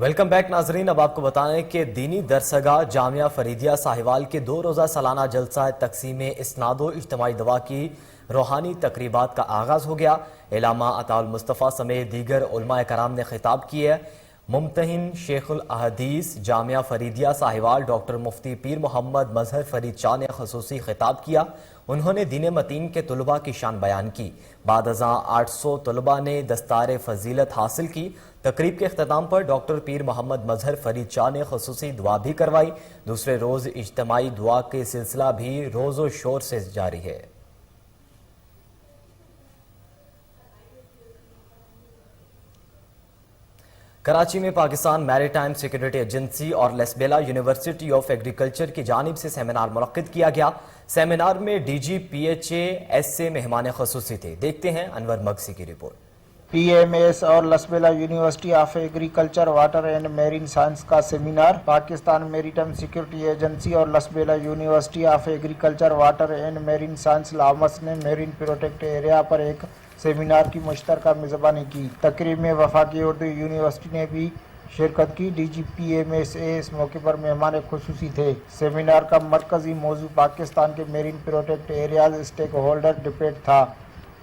Welcome back ناظرین، اب آپ کو بتائیں کہ دینی درسگاہ جامعہ فریدیہ ساہیوال کے 2 روزہ سالانہ جلسہ تقسیم اسناد و اجتماعی دوا کی روحانی تقریبات کا آغاز ہو گیا۔ علامہ عطا المصطفیٰ سمیت دیگر علماء کرام نے خطاب کیے۔ ممتحن شیخ الاحادیث جامعہ فریدیہ ساہیوال ڈاکٹر مفتی پیر محمد مظہر فرید شاہ نے خصوصی خطاب کیا۔ انہوں نے دین متین کے طلباء کی شان بیان کی۔ بعد ازاں 800 طلباء نے دستار فضیلت حاصل کی۔ تقریب کے اختتام پر ڈاکٹر پیر محمد مظہر فرید شاہ نے خصوصی دعا بھی کروائی۔ دوسرے روز اجتماعی دعا کے سلسلہ بھی روز و شور سے جاری ہے۔ کراچی میں Pakistan maritime security agency اور لیسبیلا یونیورسٹی آف ایگریکلچر کی جانب سے سیمینار منعقد کیا گیا۔ سیمینار میں D G P H A S سے مہمان خصوصی تھے۔ دیکھتے ہیں انور مگسی کی رپورٹ۔ پی ایم ایس اور Lasbela university of agriculture water and marine science کا seminar Pakistan maritime security agency اور Lasbela university of agriculture water and marine science LUAMS نے میرین پروٹیکٹ ایریا پر ایک سیمینار کی مشترکہ میزبانی کی۔ تقریب میں وفاقی اردو یونیورسٹی نے بھی شرکت کی۔ D G P M S اس موقع پر مہمان خصوصی تھے۔ سیمینار کا مرکزی موضوع پاکستان کے marine protect areas stake holder debate تھا۔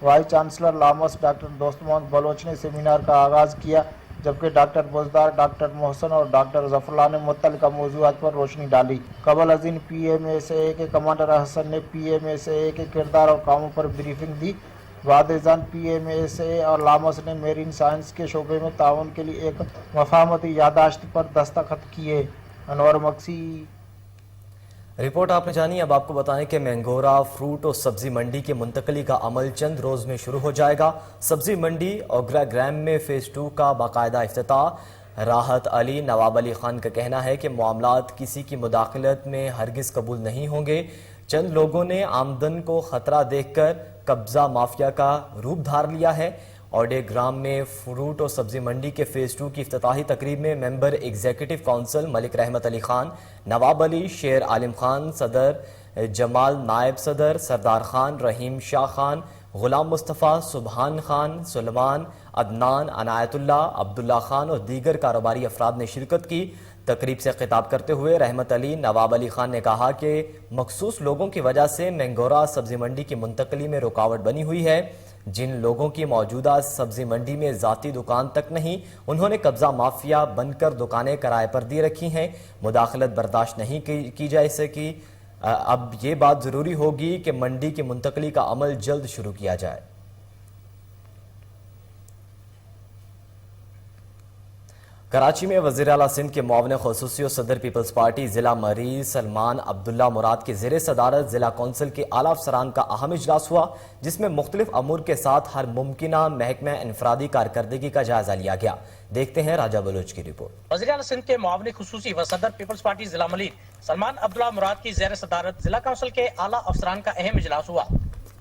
وائس چانسلر لامس ڈاکٹر دوست محمد بلوچ نے سیمینار کا آغاز کیا، جبکہ ڈاکٹر بزدار، ڈاکٹر محسن اور ڈاکٹر ظفر اللہ نے متعلقہ موضوعات پر روشنی ڈالی۔ قبل ازیں پی ایم ایس اے کے کمانڈر حسن نے پی ایم ایس اے کے کردار اور کاموں پر بریفنگ دی۔ بعد ازاں پی ایم ایس اے اور لامس نے میرین سائنس کے شعبے میں تعاون کے لیے ایک مفاہمتی یادداشت پر دستخط کیے۔ انور مکسی۔ رپورٹ آپ نے جانی۔ اب آپ کو بتائیں کہ مینگورا فروٹ اور سبزی منڈی کی منتقلی کا عمل چند روز میں شروع ہو جائے گا۔ سبزی منڈی اوگرا گرام میں فیز 2 کا باقاعدہ افتتاح۔ راحت علی نواب علی خان کا کہنا ہے کہ معاملات کسی کی مداخلت میں ہرگز قبول نہیں ہوں گے۔ چند لوگوں نے آمدن کو خطرہ دیکھ کر قبضہ مافیا کا روپ دھار لیا ہے۔ اوڈے گرام میں فروٹ اور سبزی منڈی کے فیز 2 کی افتتاحی تقریب میں ممبر ایگزیکٹو کونسل ملک رحمت علی خان، نواب علی، شیر عالم خان، صدر جمال، نائب صدر سردار خان، رحیم شاہ خان، غلام مصطفیٰ، سبحان خان، سلمان، عدنان، عنایت اللہ، عبداللہ خان اور دیگر کاروباری افراد نے شرکت کی۔ تقریب سے خطاب کرتے ہوئے رحمت علی نواب علی خان نے کہا کہ مخصوص لوگوں کی وجہ سے مینگورا سبزی منڈی کی منتقلی میں رکاوٹ بنی ہوئی ہے۔ جن لوگوں کی موجودہ سبزی منڈی میں ذاتی دکان تک نہیں، انہوں نے قبضہ مافیا بن کر دکانیں کرائے پر دی رکھی ہیں۔ مداخلت برداشت نہیں کی جا سکی۔ اب یہ بات ضروری ہوگی کہ منڈی کی منتقلی کا عمل جلد شروع کیا جائے۔ کراچی میں وزیر اعلیٰ سندھ کے معاون خصوصی اور صدر پیپلز پارٹی ضلع مریض سلمان عبداللہ مراد کے زیر صدارت ضلع کونسل کے اعلیٰ افسران کا اہم اجلاس ہوا، جس میں مختلف امور کے ساتھ ہر ممکنہ محکمہ انفرادی کارکردگی کا جائزہ لیا گیا۔ دیکھتے ہیں راجہ بلوچ کی رپورٹ۔ وزیر اعلیٰ سندھ کے معاون خصوصی و صدر پیپلز پارٹی ضلع ملیح سلمان عبداللہ مراد کی زیر صدارت ضلع کونسل کے اعلیٰ افسران کا اہم اجلاس ہوا،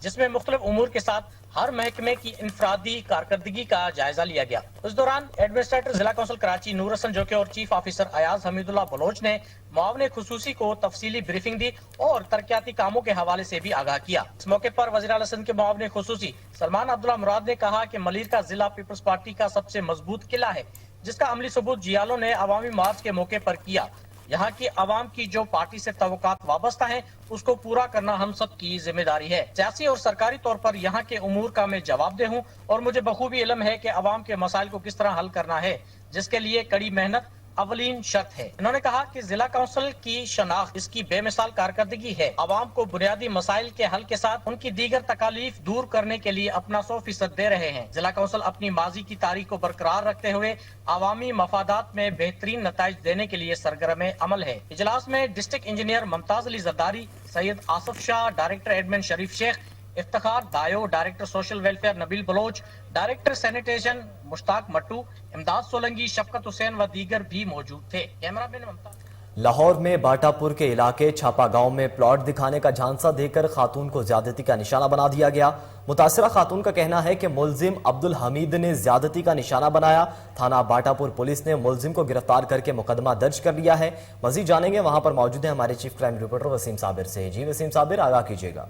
جس میں مختلف امور کے ساتھ ہر محکمے کی انفرادی کارکردگی کا جائزہ لیا گیا۔ اس دوران ایڈمنسٹریٹر ضلع کونسل کراچی نور حسن جوکے اور چیف آفیسر ایاز حمید اللہ بلوچ نے معاون خصوصی کو تفصیلی بریفنگ دی اور ترقیاتی کاموں کے حوالے سے بھی آگاہ کیا۔ اس موقع پر وزیر اعلیٰ سندھ کے معاون خصوصی سلمان عبداللہ مراد نے کہا کہ ملیر کا ضلع پیپلز پارٹی کا سب سے مضبوط قلعہ ہے، جس کا عملی ثبوت جیالوں نے عوامی مارچ کے موقع پر کیا۔ یہاں کی عوام کی جو پارٹی سے توقعات وابستہ ہیں، اس کو پورا کرنا ہم سب کی ذمہ داری ہے۔ سیاسی اور سرکاری طور پر یہاں کے امور کا میں جواب دہ ہوں اور مجھے بخوبی علم ہے کہ عوام کے مسائل کو کس طرح حل کرنا ہے، جس کے لیے کڑی محنت اولین شرط ہے۔ انہوں نے کہا کہ ضلع کونسل کی شناخت اس کی بے مثال کارکردگی ہے۔ عوام کو بنیادی مسائل کے حل کے ساتھ ان کی دیگر تکالیف دور کرنے کے لیے اپنا 100% دے رہے ہیں۔ ضلع کونسل اپنی ماضی کی تاریخ کو برقرار رکھتے ہوئے عوامی مفادات میں بہترین نتائج دینے کے لیے سرگرم عمل ہے۔ اجلاس میں ڈسٹرکٹ انجینئر ممتاز علی زرداری، سید آصف شاہ، ڈائریکٹر ایڈمن شریف شیخ، افتخار دایو، ڈائریکٹر سوشل ویلفیئر نبیل بلوچ، ڈائریکٹر سینیٹیشن مشتاق مٹو، امداد سولنگی، شفقت حسین و دیگر بھی موجود تھے۔ کیمرہ مین ممتاز۔ لاہور میں باٹا پور کے علاقے چھاپا گاؤں میں پلاٹ دکھانے کا جھانسا دے کر خاتون کو زیادتی کا نشانہ بنا دیا گیا۔ متاثرہ خاتون کا کہنا ہے کہ ملزم عبدالحمید نے زیادتی کا نشانہ بنایا۔ تھانہ باٹا پور پولیس نے ملزم کو گرفتار کر کے مقدمہ درج کر لیا ہے۔ مزید جانیں گے، وہاں پر موجود ہیں ہمارے چیف کرائم رپورٹر وسیم صابر سے۔ جی وسیم صابر، آگاہ کیجیے گا۔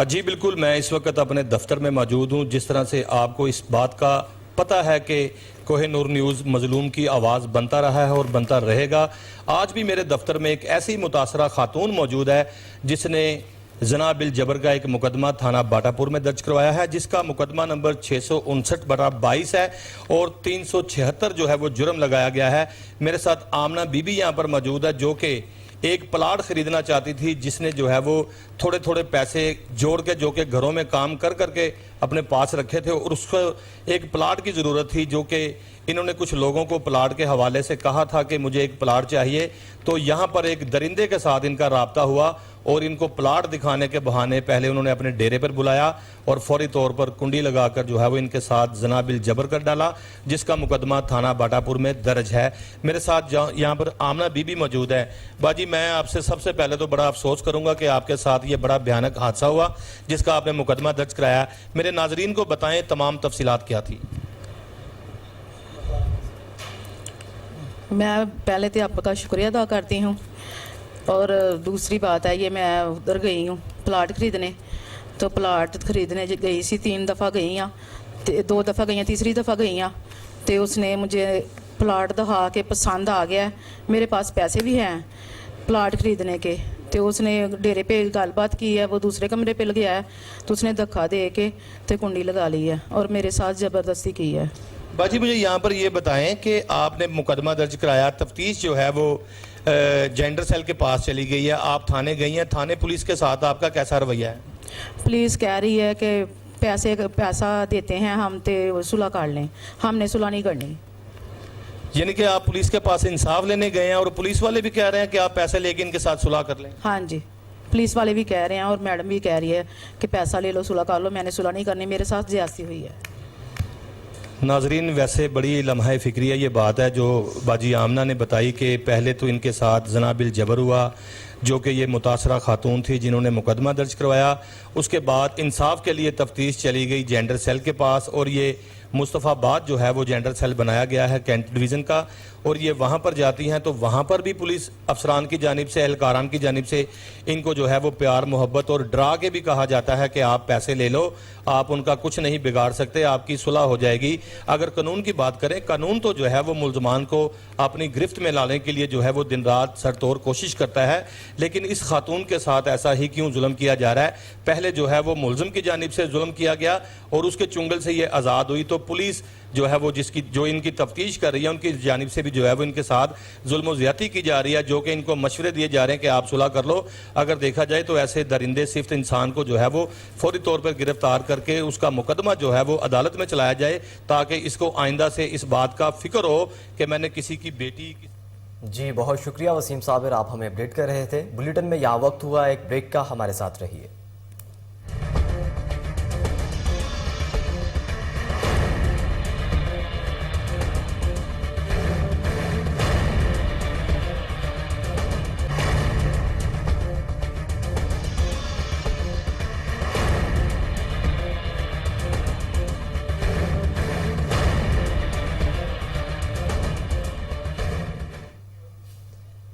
جی بالکل، میں اس وقت اپنے دفتر میں موجود ہوں۔ جس طرح سے آپ کو اس بات کا پتہ ہے کہ کوہ نور نیوز مظلوم کی آواز بنتا رہا ہے اور بنتا رہے گا۔ آج بھی میرے دفتر میں ایک ایسی متاثرہ خاتون موجود ہے جس نے زنا بالجبر کا ایک مقدمہ تھانہ باٹا پور میں درج کروایا ہے، جس کا مقدمہ نمبر 659/22 ہے اور 376 جو ہے وہ جرم لگایا گیا ہے۔ میرے ساتھ آمنہ بی بی یہاں پر موجود ہے جو کہ ایک پلاٹ خریدنا چاہتی تھی، جس نے جو ہے وہ تھوڑے تھوڑے پیسے جوڑ کے جو کہ گھروں میں کام کر کے اپنے پاس رکھے تھے اور اس کو ایک پلاٹ کی ضرورت تھی، جو کہ انہوں نے کچھ لوگوں کو پلاٹ کے حوالے سے کہا تھا کہ مجھے ایک پلاٹ چاہیے، تو یہاں پر ایک درندے کے ساتھ ان کا رابطہ ہوا اور ان کو پلاٹ دکھانے کے بہانے پہلے انہوں نے اپنے ڈیرے پر بلایا اور فوری طور پر کنڈی لگا کر جو ہے وہ ان کے ساتھ زنا بالجبر کر ڈالا، جس کا مقدمہ تھانہ باٹا پور میں درج ہے۔ میرے ساتھ یہاں پر آمنہ بی بی موجود ہے۔ باجی، میں آپ سے سب سے پہلے تو بڑا افسوس کروں گا کہ آپ کے ساتھ یہ بڑا بھیانک حادثہ ہوا جس کا آپ نے مقدمہ درج کرایا۔ میرے ناظرین کو بتائیں تمام تفصیلات کیا تھی۔ میں پہلے تو آپ کا شکریہ ادا کرتی ہوں، اور دوسری بات ہے یہ میں ادھر گئی ہوں پلاٹ خریدنے، تو پلاٹ خریدنے گئی سی 3 دفعہ گئی ہاں، 2 دفعہ گئی ہاں، تیسری دفعہ گئی ہاں، تو اس نے مجھے پلاٹ دکھا کے پسند آ گیا، میرے پاس پیسے بھی ہیں پلاٹ خریدنے کے، تو اس نے ڈیرے پہ گل بات کی ہے، وہ دوسرے کمرے پہ گیا ہے تو اس نے دھکا دے کے تو کنڈی لگا لی ہے اور میرے ساتھ زبردستی کی ہے۔ باجی، مجھے یہاں پر یہ بتائیں کہ آپ نے مقدمہ درج کرایا، تفتیش جو ہے وہ جینڈر سیل کے پاس چلی گئی ہے، آپ تھانے گئی ہیں، تھانے پولیس کے ساتھ آپ کا کیسا رویہ ہے؟ پولیس کہہ رہی ہے کہ پیسہ دیتے ہیں ہم تے صلح کر لیں، ہم نے صلح نہیں کرنی۔ یعنی کہ آپ پولیس کے پاس انصاف لینے گئے ہیں اور پولیس والے بھی کہہ رہے ہیں کہ آپ پیسے لے کے ان کے ساتھ صلح کر لیں؟ ہاں جی، پولیس والے بھی کہہ رہے ہیں اور میڈم بھی کہہ رہی ہے کہ پیسہ لے لو صلح کر لو، میں نے صلح نہیں کرنی، میرے ساتھ زیادتی ہوئی ہے۔ ناظرین، ویسے بڑی لمحہ فکریہ یہ بات ہے جو باجی آمنہ نے بتائی کہ پہلے تو ان کے ساتھ زنا بالجبر ہوا، جو کہ یہ متاثرہ خاتون تھی جنہوں نے مقدمہ درج کروایا، اس کے بعد انصاف کے لیے تفتیش چلی گئی جینڈر سیل کے پاس اور یہ مصطفیٰ آباد جو ہے وہ جینڈر سیل بنایا گیا ہے کینٹ ڈویژن کا، اور یہ وہاں پر جاتی ہیں تو وہاں پر بھی پولیس افسران کی جانب سے، اہلکاران کی جانب سے ان کو جو ہے وہ پیار محبت اور ڈرا کے بھی کہا جاتا ہے کہ آپ پیسے لے لو، آپ ان کا کچھ نہیں بگاڑ سکتے، آپ کی صلح ہو جائے گی۔ اگر قانون کی بات کریں، قانون تو جو ہے وہ ملزمان کو اپنی گرفت میں لانے کے لیے جو ہے وہ دن رات سر توڑ کوشش کرتا ہے، لیکن اس خاتون کے ساتھ ایسا ہی کیوں ظلم کیا جا رہا ہے؟ پہلے جو ہے وہ ملزم کی جانب سے ظلم کیا گیا اور اس کے چنگل سے یہ آزاد ہوئی، تو پولیس جو ہے وہ جو ان کی تفتیش کر رہی ہے ان کی جانب سے بھی جو ہے وہ ان کے ساتھ ظلم و زیادتی کی جا رہی ہے، جو کہ ان کو مشورے دیے جا رہے ہیں کہ آپ صلح کر لو۔ اگر دیکھا جائے تو ایسے درندے صفت انسان کو جو ہے وہ فوری طور پر گرفتار کر کے اس کا مقدمہ جو ہے وہ عدالت میں چلایا جائے تاکہ اس کو آئندہ سے اس بات کا فکر ہو کہ میں نے کسی کی بیٹی جی بہت شکریہ وسیم صابر، آپ ہمیں اپڈیٹ کر رہے تھے۔ بلیٹن میں یہاں وقت ہوا ایک بریک کا، ہمارے ساتھ رہیے۔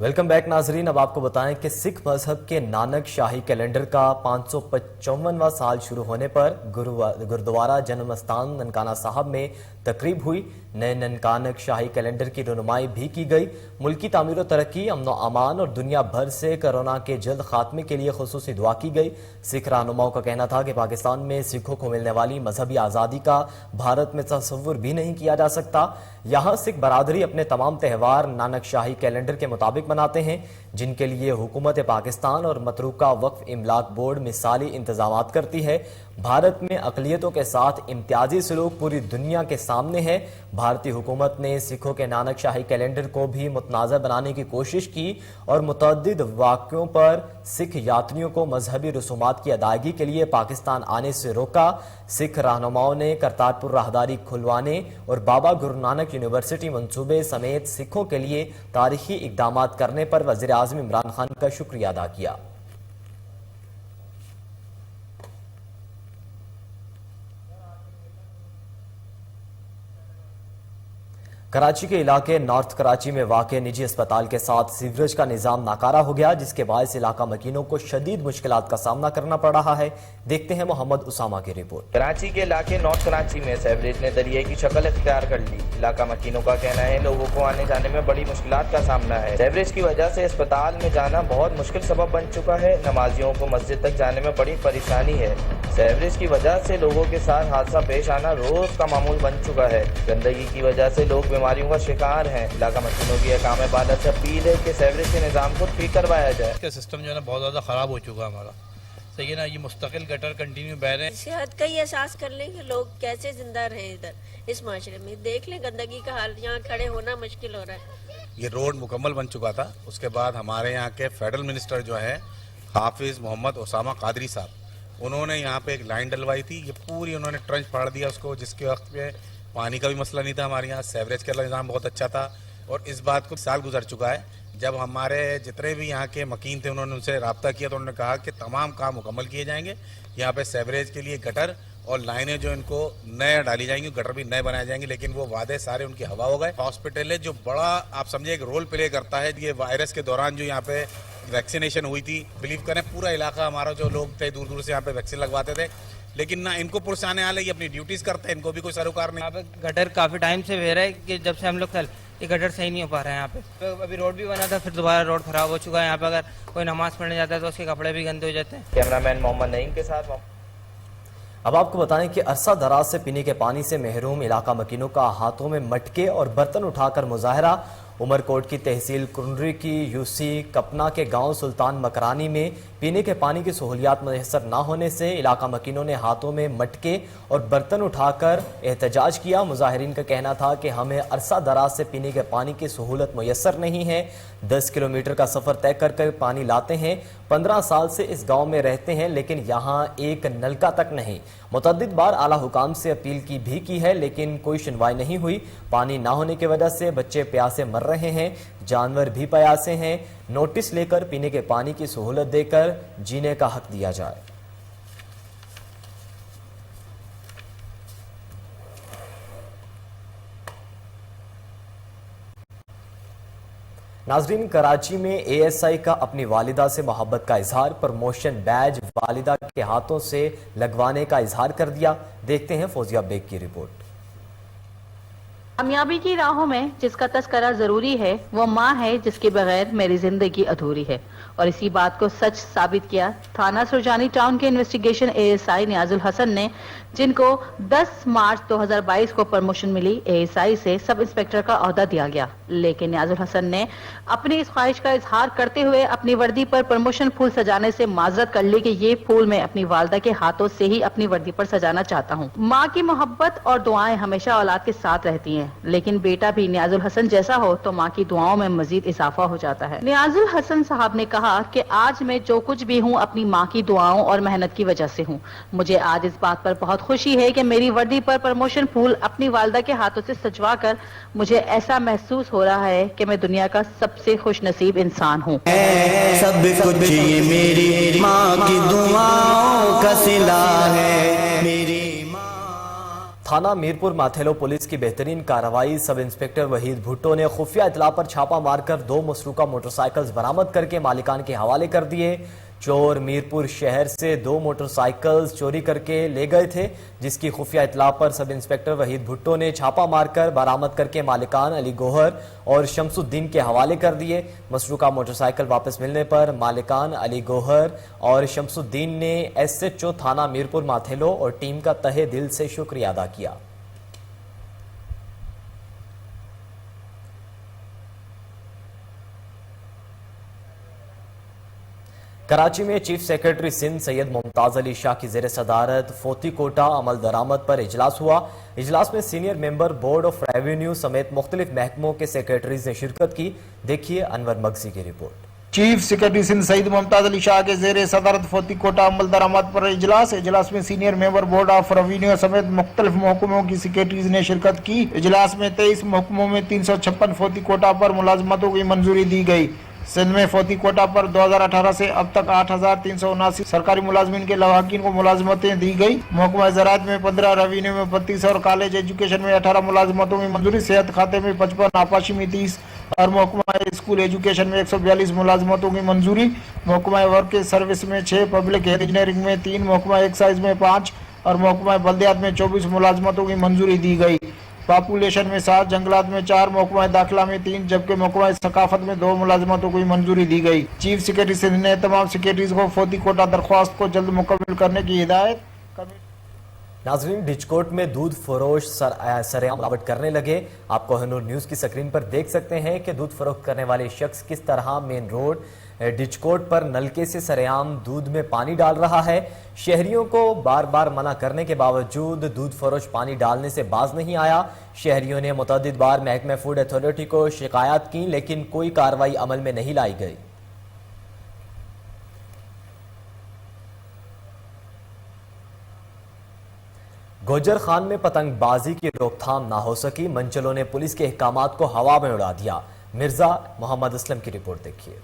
ویلکم بیک ناظرین، اب آپ کو بتائیں کہ سکھ مذہب کے نانک شاہی کیلنڈر کا 555واں سال شروع ہونے پر گردوارہ جنم استان ننکانہ صاحب میں تقریب ہوئی۔ نئے ننکانک شاہی کیلنڈر کی رونمائی بھی کی گئی۔ ملکی تعمیر و ترقی، امن و امان اور دنیا بھر سے کرونا کے جلد خاتمے کے لیے خصوصی دعا کی گئی۔ سکھ رہنماؤں کا کہنا تھا کہ پاکستان میں سکھوں کو ملنے والی مذہبی آزادی کا بھارت میں تصور بھی نہیں کیا جا سکتا۔ یہاں سکھ برادری اپنے تمام تہوار نانک شاہی کیلنڈر کے مطابق مناتے ہیں، جن کے لیے حکومت پاکستان اور متروکہ وقف املاک بورڈ مثالی انتظامات کرتی ہے۔ بھارت میں اقلیتوں کے ساتھ امتیازی سلوک پوری دنیا کے سامنے ہے۔ بھارتی حکومت نے سکھوں کے نانک شاہی کیلنڈر کو بھی متنازع بنانے کی کوشش کی اور متعدد واقعوں پر سکھ یاتریوں کو مذہبی رسومات کی ادائیگی کے لیے پاکستان آنے سے روکا۔ سکھ رہنماؤں نے کرتارپور راہداری کھلوانے اور بابا گرو نانک یونیورسٹی منصوبے سمیت سکھوں کے لیے تاریخی اقدامات کرنے پر وزیر اعظم عمران خان کا شکریہ ادا کیا۔ कराची के इलाके नॉर्थ कराची में वाक़ निजी अस्पताल के साथ सीवरेज का निज़ाम नाकारा हो गया, जिसके बायस इलाका मकीनों को शदीद मुश्किलात का सामना करना पड़ रहा है। देखते हैं मोहम्मद उसामा की रिपोर्ट। कराची के इलाके नॉर्थ कराची में सीवरेज ने दरिया की शक्ल इख्तियार कर ली। इलाका मकीनों का कहना है लोगों को आने जाने में बड़ी मुश्किलात का सामना है। सीवरेज की वजह से अस्पताल में जाना बहुत मुश्किल सबब बन चुका है। नमाजियों को मस्जिद तक जाने में बड़ी परेशानी है। सीवरेज की वजह से लोगों के साथ हादसा पेश आना रोज का मामूल बन चुका है। गंदगी की वजह से लोग बीमारियों का शिकार हैं। इलाका मकीनों की अकाम बाला से अपील है कि सीवरेज के निज़ाम को ठीक करवाया जाए। इसका सिस्टम जो है ना बहुत ज़्यादा ख़राब हो चुका है हमारा। सही है ना, ये मुस्तकिल गटर कंटिन्यू बह रहे हैं। इस हद का ही एहसास कर लें कि लोग कैसे जिंदा रहे इधर इस माशरे में। देख लें गंदगी का हाल, यहाँ खड़े होना मुश्किल हो रहा है। ये रोड मुकम्मल बन चुका था। उसके बाद हमारे यहाँ के फेडरल मिनिस्टर जो है हाफिज मोहम्मद उसामा कादरी साहब, उन्होंने यहाँ पे एक लाइन डलवाई थी। ये पूरी उन्होंने ट्रंच फाड़ दिया उसको, जिसके वक्त पे पानी का भी मसला नहीं था हमारे यहाँ। सीवरेज का निज़ाम बहुत अच्छा था और इस बात को साल गुजर चुका है। जब हमारे जितने भी यहाँ के मकीन थे उन्होंने उनसे रब्ता किया तो उन्होंने कहा कि तमाम काम मुकम्मल किए जाएंगे। यहाँ पे सीवरेज के लिए गटर और लाइनें जो इनको नए डाली जाएंगी, गटर भी नए बनाए जाएंगे, लेकिन वो वादे सारे उनकी हवा हो गए। हॉस्पिटल है जो बड़ा आप समझिए एक रोल प्ले करता है। ये वायरस के दौरान जो यहाँ पे वैक्सीनेशन हुई थी, बिलीव करें पूरा इलाका हमारा जो लोग थे दूर दूर से यहाँ पे वैक्सीन लगवाते थे, लेकिन ना इनको पुरसाने वाले ये अपनी ड्यूटीज करते हैं, इनको भी कोई सरोकार नहीं। यहाँ पे गटर काफ़ी टाइम से बह रहा है कि जब से हम लोग कल ये गटर सही नहीं हो पा रहा है यहाँ पे। तो अभी रोड भी बना था, फिर दोबारा रोड खराब हो चुका है। यहाँ पे अगर कोई नमाज पढ़ने जाता है तो उसके कपड़े भी गंदे हो जाते हैं। कैमरामैन मोहम्मद नईम के साथ। अब आपको बताएं कि अरसा दराज से पीने के पानी से महरूम इलाका मकीनों का हाथों में मटके और बर्तन उठाकर मुजाहरा। उमरकोट की तहसील कुंडरी की यूसी कपना के गांव सुल्तान मकरानी में पीने के पानी की सहूलियात मैसर न होने से इलाका मकीनों ने हाथों में मटके और बर्तन उठाकर एहतजाज किया। मुजाहिरीन का कहना था कि हमें अरसा दराज से पीने के पानी की सहूलत मैसर नहीं है। 10 किलोमीटर का सफ़र तय कर पानी लाते हैं। 15 साल से इस गांव में रहते हैं, लेकिन यहाँ एक नलका तक नहीं। मुतअद्दिद बार आला हुकाम से अपील की है, लेकिन कोई सुनवाई नहीं हुई। पानी ना होने की वजह से बच्चे प्यासे मर रहे हैं, जानवर भी प्यासे हैं। नोटिस लेकर पीने के पानी की सहूलत देकर जीने का हक दिया जाए। नाजरीन, कराची में एएसआई का अपनी वालिदा से मोहब्बत का इजहार, प्रमोशन बैज वालिदा के हाथों से लगवाने का इजहार कर दिया। देखते हैं फौजिया बेग की रिपोर्ट। कामयाबी की राहों में जिसका तस्करा जरूरी है वो माँ है जिसके बगैर मेरी जिंदगी अधूरी है। और इसी बात को सच साबित किया थाना सुरजानी टाउन के इन्वेस्टिगेशन एएसआई नियाजुल हसन ने, जिनको 10 मार्च 2022 को प्रमोशन मिली। एएसआई से सब इंस्पेक्टर का ओहदा दिया गया, लेकिन नियाजुल हसन ने अपनी इस ख्वाहिश का इजहार करते हुए अपनी वर्दी पर प्रमोशन फूल सजाने से माजरत कर ली कि ये फूल मैं अपनी वालदा के हाथों से ही अपनी वर्दी पर सजाना चाहता हूँ। माँ की मोहब्बत और दुआएं हमेशा औलाद के साथ रहती हैं, लेकिन बेटा भी नियाजुल हसन जैसा हो तो माँ की दुआओं में मजीद इजाफा हो जाता है। नियाजुल हसन साहब ने कहा कि आज मैं जो कुछ भी हूँ अपनी माँ की दुआओं और मेहनत की वजह से हूँ। मुझे आज इस बात पर बहुत खुशी है कि मेरी वर्दी पर प्रमोशन फूल अपनी वालदा के हाथों से सजवा कर मुझे ऐसा महसूस हो रहा है कि मैं दुनिया का सबसे खुश नसीब इंसान हूँ। सब कुछ ये मेरी माँ की दुआओं का सिला है। मेरी थाना मीरपुर माथेलो पुलिस की बेहतरीन कार्रवाई। सब इंस्पेक्टर वहीद भुट्टो ने खुफिया इतला पर छापा मारकर 2 मसरूका मोटरसाइकिल्स बरामद करके मालिकान के हवाले कर दिए। चोर मीरपुर शहर से 2 मोटरसाइकिल्स चोरी करके ले गए थे, जिसकी खुफिया इतला पर सब इंस्पेक्टर वहीद भुट्टो ने छापा मारकर बरामद करके मालिकान अली गोहर और शमसुद्दीन के हवाले कर दिए। मसरूका मोटरसाइकिल वापस मिलने पर मालिकान अली गोहर और शमसुद्दीन ने एसएचओ थाना मीरपुर माथेलो और टीम का तहे दिल से शुक्रिया अदा किया। कराची में चीफ सेक्रेटरी सिंध सैयद मुमताज अली शाह की जेर सदारत फोती कोटा अमल दरामद पर इजलास हुआ। इजलास में senior member board of revenue समेत मुख्तलिफ महकमों के सेक्रेटरीज ने शिरकत की। देखिए अनवर मगजी की report. Chief secretary Sindh Saeed Mumtaz Ali Shah के जेर सदारत फोती कोटा अमल दरामद पर इजलास में senior member board of revenue समेत मुख्तलिफ महकमों की सेक्रेटरीज ने शिरकत की। इजलास में 23 महकमों में 356 फोती कोटा पर मुलाजमतों की मंजूरी दी गई। सिंध में फौती कोटा पर 2018 से अब तक 8,379 सरकारी मुलाजमीन के लवाकिन को मुलाजमतें दी गई। महकमा ज़राअत में 15, रेवेन्यू में 32 और कॉलेज एजुकेशन में 18 मुलाजमतों की मंजूरी। सेहत खाते में 55, आपाशी में 30 और महकमा स्कूल एजुकेशन में 142 मुलाजमतों की मंजूरी। महकमा वर्क सर्विस में 6, पब्लिक हेल्थ इंजीनियरिंग में 3, महकमा एक्साइज में 5 और महकमा बल्दियात में 24 मुलाजमतों की मंजूरी दी गई। पॉपुलेशन में 7, जंगलात में 4, महकमा दाखिला में 3 जबकि महकमा सकाफत में 2 मुलाजमतों को मंजूरी दी गई। चीफ सेक्रेटरी सिंध ने तमाम सेक्रेटरीज को फौती कोटा दरख्वास्त को जल्द मुकम्मल करने की हिदायत। नाजरीन, डिचकोट में दूध फरोश सरेआम मिलावट करने लगे। आप कोहिनूर न्यूज़ की स्क्रीन पर देख सकते हैं कि दूध फरोख्त करने वाले शख्स किस तरह मेन रोड डिचकोट पर नलके से सरेआम दूध में पानी डाल रहा है। शहरियों को बार बार मना करने के बावजूद दूध फरोश पानी डालने से बाज नहीं आया। शहरियों ने मुतअद्दिद बार महकमा फूड अथॉरिटी को शिकायत की लेकिन कोई कार्रवाई अमल में नहीं लाई गई। गोजर खान में पतंगबाजी की रोकथाम ना हो सकी। मंचलों ने पुलिस के अहकामात को हवा में उड़ा दिया। मिर्जा मोहम्मद असलम की रिपोर्ट देखिए।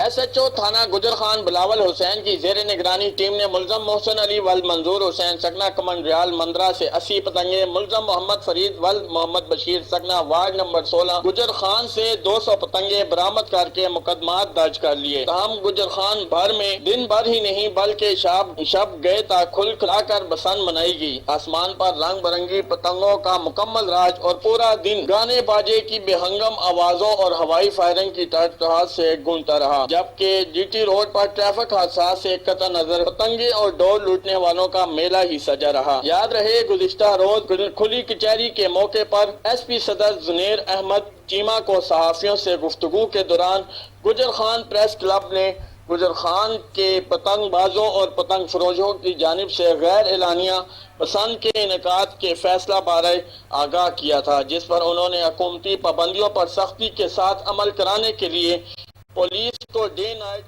SHO थाना गुजर खान बिलावल हुसैन की जेर निगरानी टीम ने मुलजम मोहसिन अली वल मंजूर हुसैन सकना कमंड रियाल मंदरा से 80 पतंगे, मुलजम मोहम्मद फरीद वल मोहम्मद बशीर सकना वार्ड नंबर 16 गुजर खान से 200 पतंगे बरामद करके मुकदमात दर्ज कर लिए। तमाम गुजर खान भर में दिन भर ही नहीं बल्कि शब गए तक खुल खिलाकर बसंत मनाई गई। आसमान पर रंग बिरंगी पतंगों का मुकम्मल राज और पूरा दिन गाने बाजे की बेहंगम आवाजों और हवाई फायरिंग की टहटहाट से गूंजता रहा। जबकि GT रोड पर ट्रैफिक हादसा से कतई नजर पतंगे और डोर लूटने वालों का मेला ही सजा रहा। याद रहे गुज़िश्ता रोज खुली कचहरी के मौके पर SP सदर जुनेर अहमद चीमा को सहाफियों से गुफ्तगू के दौरान गुजर खान प्रेस क्लब ने गुजर खान के पतंगबाजों और पतंग फरोशों की जानिब से गैर एलानिया पसंद के इनेकाद के फैसला बारे आगाह किया था, जिस पर उन्होंने हुकूमती पाबंदियों पर सख्ती के साथ अमल कराने के लिए पुलिस को डे नाइट।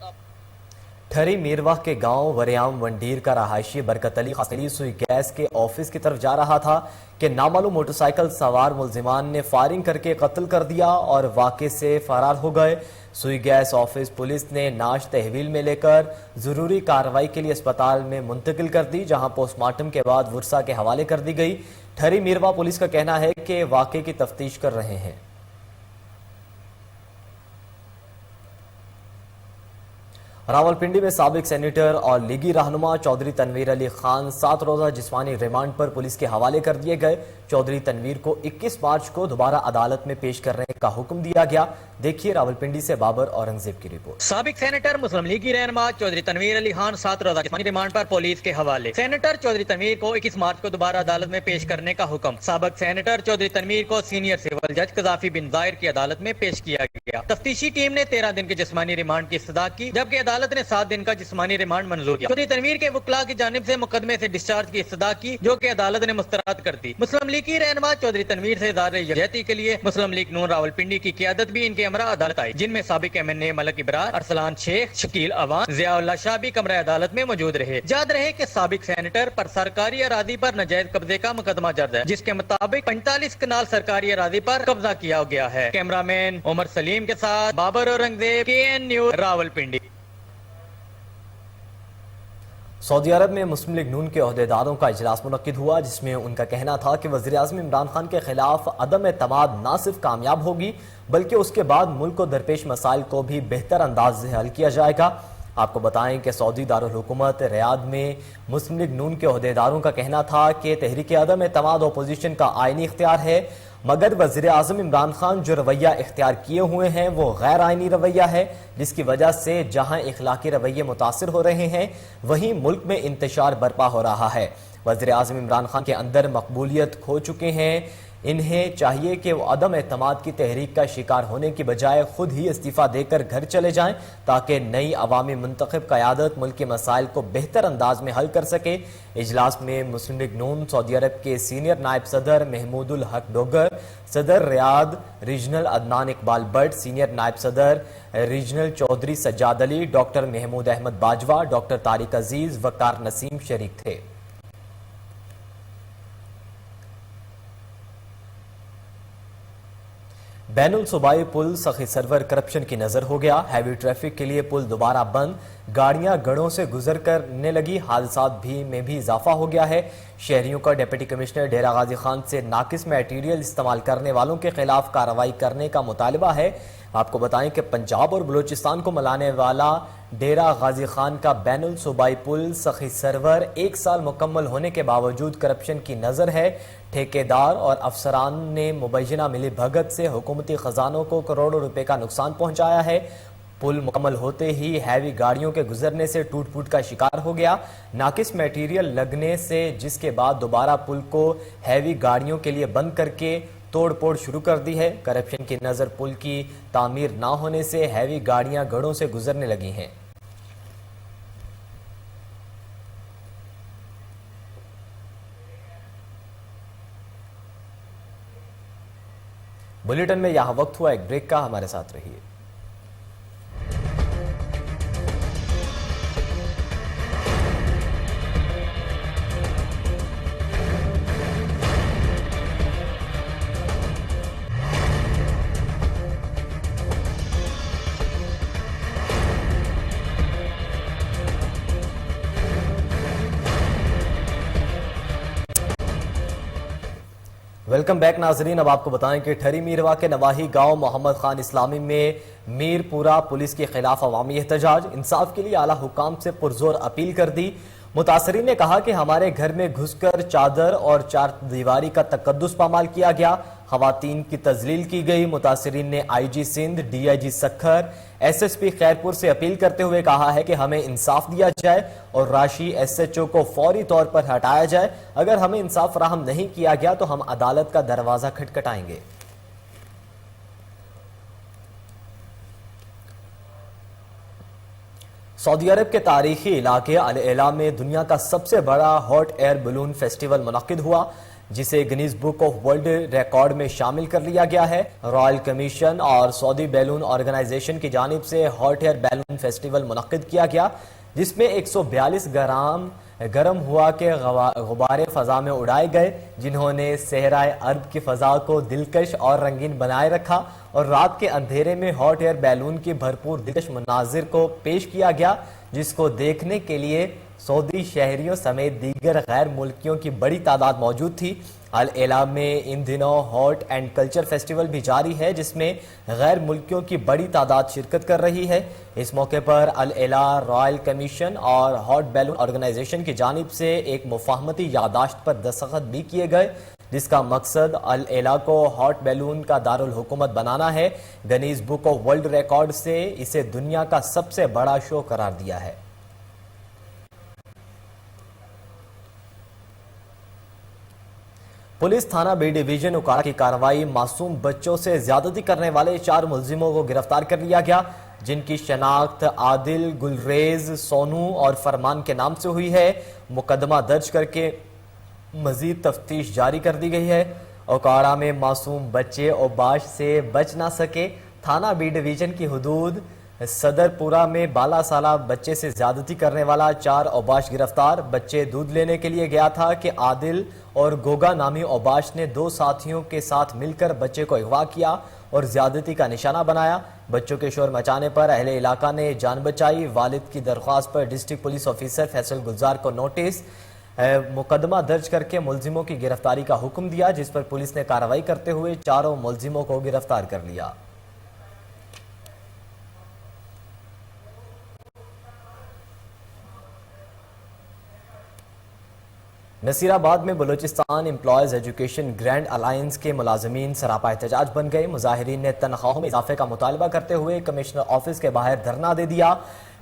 ठरी मीरवाह के गांव वरियाम वंडीर का रहायशी बरकत अली खासली सुई गैस के ऑफिस की तरफ जा रहा था कि नामालूम मोटरसाइकिल सवार मुलजिमान ने फायरिंग करके कत्ल कर दिया और वाक़े से फरार हो गए। सुई गैस ऑफिस पुलिस ने नाश तहवील में लेकर जरूरी कार्रवाई के लिए अस्पताल में मुंतकिल कर दी, जहां पोस्टमार्टम के बाद वर्सा के हवाले कर दी गई। ठरी मीरवाह पुलिस का कहना है कि वाक़े की तफ्तीश कर रहे हैं। रावलपिंडी में साबिक सेनेटर और लीगी रहनुमा चौधरी तनवीर अली खान 7 रोजा जिस्मानी रिमांड पर पुलिस के हवाले कर दिए गए। चौधरी तनवीर को 21 मार्च को दोबारा अदालत में पेश करने का हुक्म दिया गया। देखिए रावलपिंडी से बाबर औरंगजेब की रिपोर्ट। साबिक सेनेटर मुस्लिम लीगी रहनुमा चौधरी तनवीर अली खान 7 रोजा जिस्मानी रिमांड पर पुलिस के हवाले। सेनेटर चौधरी तनवीर को 21 मार्च को दोबारा अदालत में पेश करने का हुक्म। साबिक सेनेटर चौधरी तनवीर को सीनियर सिविल जज कजाफी बिन जाहिर की अदालत में पेश किया गया। तफ्तीशी टीम ने 13 दिन के जिस्मानी रिमांड की इस्तदा की, जबकि अदालत ने 7 दिन का जिस्मानी रिमांड मंजूर किया। चौधरी तनवीर के वकला की जानिब से मुकदमे से डिस्चार्ज की इस्तदा की, जो कि अदालत ने मुस्तरद कर दी। मुस्लिम लीग की रहनुमा चौधरी तनवीर से इज़हार यकजहती के लिए मुस्लिम लीग नून रावलपिंडी की क़यादत भी इनके हमरा अदालत आई, जिनमें साबिक MNA मलक इब्रार, अरसलान शेख, शकील अवान, ज़ियाउल्लाह शाह भी कमरा अदालत में मौजूद रहे। याद रहे कि साबिक सेनेटर पर सरकारी अराजी पर नाजायज कब्जे का मुकदमा दर्ज है, जिसके मुताबिक 45 कनाल सरकारी अराजी पर कब्जा किया गया है। कैमरामैन उमर सलीम के साथ बाबर औरंगजेब, KN न्यूज़ रावलपिंडी। सऊदी अरब में मुस्लिम लीग नून के अहदेदारों का इजलास मुनक्किद हुआ, जिसमें उनका कहना था कि वज़ीर-ए-आज़म इमरान खान के खिलाफ अदम एतमाद न सिर्फ कामयाब होगी बल्कि उसके बाद मुल्क को दरपेश मसाइल को भी बेहतर अंदाज से हल किया जाएगा। आपको बताएं कि सऊदी दारुल हुकूमत रियाद में मुस्लिम लीग नून के अहदेदारों का कहना था कि तहरीक अदम एतमाद अपोजिशन का आइनी इख्तियार है, मगर वज़ीर-ए-आज़म इमरान खान जो रवैया इख्तियार किए हुए हैं वो गैर आइनी रवैया है, जिसकी वजह से जहां इखलाकी रवैये मुतासिर हो रहे हैं वहीं मुल्क में इंतशार बर्पा हो रहा है। वज़ीर-ए-आज़म इमरान खान के अंदर मकबूलियत खो चुके हैं। इन्हें चाहिए कि वो अदम एतमाद की तहरीक का शिकार होने की बजाय खुद ही इस्तीफ़ा देकर घर चले जाएं, ताकि नई अवामी मुंतखब क़यादत मुल्क के मसाइल को बेहतर अंदाज में हल कर सके। इजलास में मुस्लिम लीग नून सऊदी अरब के सीनियर नायब सदर महमूदुल हक डोगर, सदर Riyadh regional Adnan Iqbal Butt, senior नायब सदर regional Chaudhry Sajjad Ali, doctor Mahmood Ahmad Bajwa, doctor Tariq Aziz, Waqar Naseem शरीक थे। بین الصوبائی پل سخی سرور کرپشن کی نظر ہو گیا. ہیوی ٹریفک کے لیے پل دوبارہ بند. گاڑیاں گڑھوں سے گزر کرنے لگی. حادثات میں بھی اضافہ ہو گیا ہے. شہریوں کا ڈپٹی کمشنر ڈیرہ غازی خان سے ناقص میٹیریل استعمال کرنے والوں کے خلاف کارروائی کرنے کا مطالبہ ہے. آپ کو بتائیں کہ پنجاب اور بلوچستان کو ملانے والا ڈیرہ غازی خان کا بین الصوبائی پل سخی سرور 1 سال مکمل ہونے کے باوجود کرپشن کی نظر ہے. ٹھیکیدار اور افسران نے مبینہ ملی بھگت سے حکومتی خزانوں کو کروڑوں روپے کا نقصان پہنچایا ہے. پل مکمل ہوتے ہی ہیوی گاڑیوں کے گزرنے سے ٹوٹ پھوٹ کا شکار ہو گیا. ناقص میٹیریل لگنے سے جس کے بعد دوبارہ پل کو ہیوی گاڑیوں کے لیے بند کر کے توڑ پھوڑ شروع کر دی ہے. کرپشن کی نظر پل کی تعمیر نہ ہونے سے ہیوی گاڑیاں گڑھوں سے گزرنے لگی ہیں. بلیٹن میں یہاں وقت ہوا ایک بریک کا. ہمارے ساتھ رہیے. ویلکم بیک ناظرین. اب آپ کو بتائیں کہ ٹھری میروا کے نواحی گاؤں محمد خان اسلامی میں میر پورہ پولیس کے خلاف عوامی احتجاج. انصاف کے لیے اعلیٰ حکام سے پرزور اپیل کر دی. متاثرین نے کہا کہ ہمارے گھر میں گھس کر چادر اور چار دیواری کا تقدس پامال کیا گیا. خواتین کی تذلیل کی گئی. متاثرین نے I G Sindh, D I G Sukkur, S S P Khairpur سے اپیل کرتے ہوئے کہا ہے کہ ہمیں انصاف دیا جائے اور راشی ایس ایچ او کو فوری طور پر ہٹایا جائے. اگر ہمیں انصاف فراہم نہیں کیا گیا تو ہم عدالت کا دروازہ کھٹکھٹائیں گے. سعودی عرب کے تاریخی علاقے العلا میں دنیا کا سب سے بڑا ہاٹ ایئر بلون فیسٹیول منعقد ہوا, جسے Guinness book of world record میں شامل کر لیا گیا ہے. رائل کمیشن اور سعودی بیلون آرگنائزیشن کی جانب سے ہاٹ ایئر بیلون فیسٹیول منعقد کیا گیا, جس میں 142 گرام گرم ہوا کے غبارے فضا میں اڑائے گئے, جنہوں نے صحرائے عرب کی فضا کو دلکش اور رنگین بنائے رکھا. اور رات کے اندھیرے میں ہاٹ ایئر بیلون کی بھرپور دلکش مناظر کو پیش کیا گیا, جس کو دیکھنے کے لیے سعودی شہریوں سمیت دیگر غیر ملکیوں کی بڑی تعداد موجود تھی. العلا میں ان دنوں ہاٹ اینڈ کلچر فیسٹیول بھی جاری ہے, جس میں غیر ملکیوں کی بڑی تعداد شرکت کر رہی ہے. اس موقع پر العلا رائل کمیشن اور ہاٹ بیلون آرگنائزیشن کی جانب سے ایک مفاہمتی یادداشت پر دستخط بھی کیے گئے, جس کا مقصد العلا کو ہاٹ بیلون کا دارالحکومت بنانا ہے. Guinness book of world record سے اسے دنیا کا سب سے بڑا شو قرار دیا ہے. پولیس تھانہ بی ڈویژن اکاڑا کی کارروائی. معصوم بچوں سے زیادتی کرنے والے 4 ملزموں کو گرفتار کر لیا گیا, جن کی شناخت عادل, گلریز, سونو اور فرمان کے نام سے ہوئی ہے. مقدمہ درج کر کے مزید تفتیش جاری کر دی گئی ہے. اکاڑا میں معصوم بچے اوباش سے بچ نہ سکے. تھانہ بی ڈویژن کی حدود صدر پورہ میں 12 سالہ بچے سے زیادتی کرنے والا 4 اوباش گرفتار. بچے دودھ لینے کے لیے گیا تھا کہ عادل اور گوگا نامی اوباش نے 2 ساتھیوں کے ساتھ مل کر بچے کو اغوا کیا اور زیادتی کا نشانہ بنایا. بچوں کے شور مچانے پر اہل علاقہ نے جان بچائی. والد کی درخواست پر ڈسٹرکٹ پولیس آفیسر فیصل گلزار کو نوٹس مقدمہ درج کر کے ملزموں کی گرفتاری کا حکم دیا, جس پر پولیس نے کارروائی کرتے ہوئے 4 ملزموں کو گرفتار کر لیا. نصیر آباد میں Balochistan employees education grand alliance کے ملازمین سراپا احتجاج بن گئے. مظاہرین نے تنخواہوں میں اضافے کا مطالبہ کرتے ہوئے کمشنر آفس کے باہر دھرنا دے دیا.